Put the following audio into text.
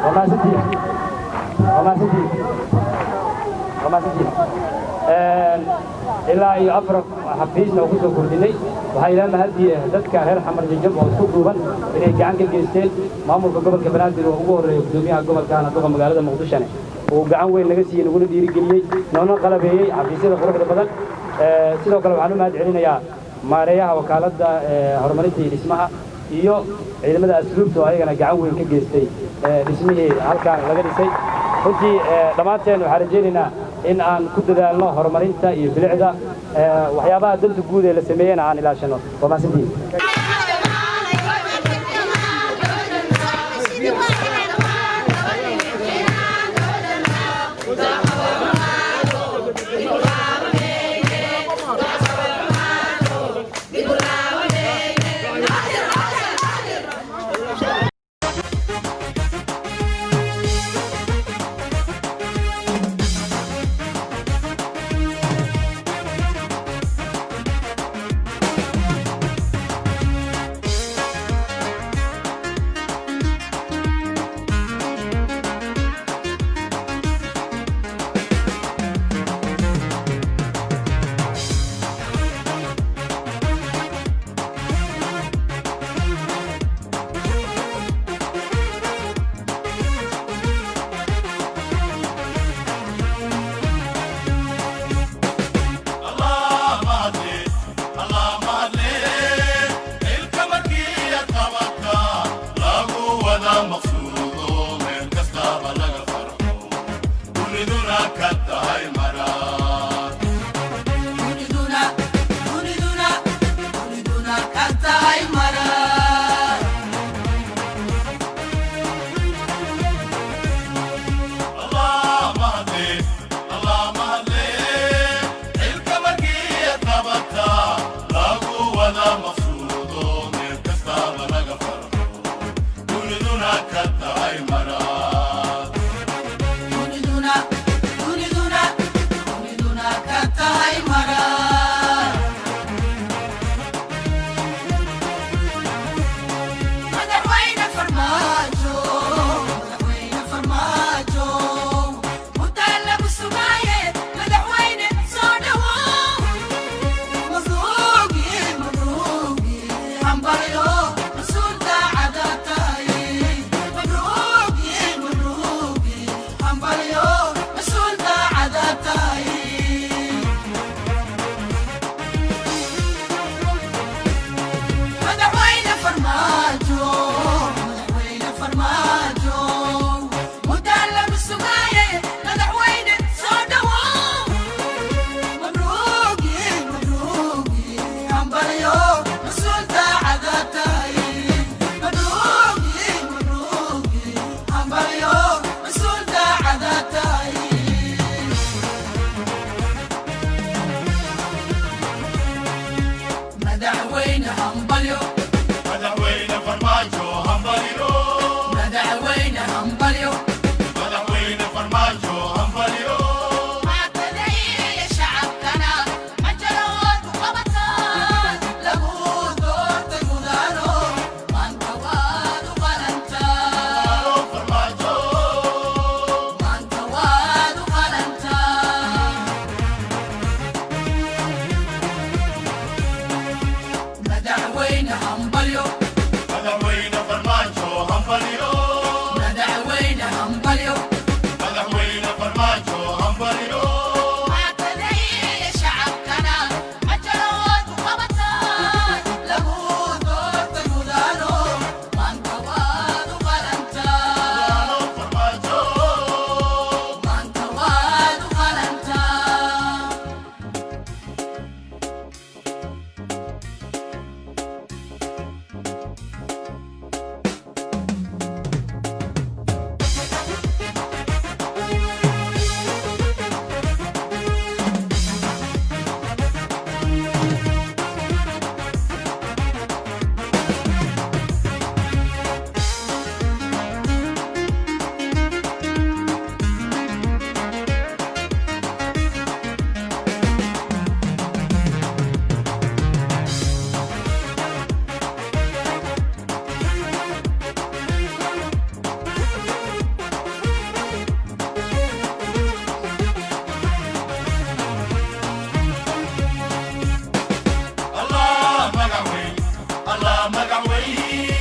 وما سنتي إلا يأفرق حفيزنا وكسو كرديني وهي لما هذه ذاتك هير Xamrja.Jab وسوق دوبان إنه جعان كجيستين مامور قبل كبنادر وهو Gudoomiyaha قبل كان دوغا مقالة مقدشة وجعان وين نجسي نقول ديري قليل نونا قلبي حفيزنا خروج بدل سيدو كلام عنو ما دعينا يا ماريا وكالة هرمانيتي اسمها iyo ciidamada asluubta oo ayagana gacan weyn ka geystay dhismihii halkaan laga dhisay runtii dhamaanteen waxaan rajaynaynaa in aan ku dadaalno horumarinta iyo bilicda waxyaabaha danta guud ee la sameeyana aan ilaashano waa maasantiin مقعوي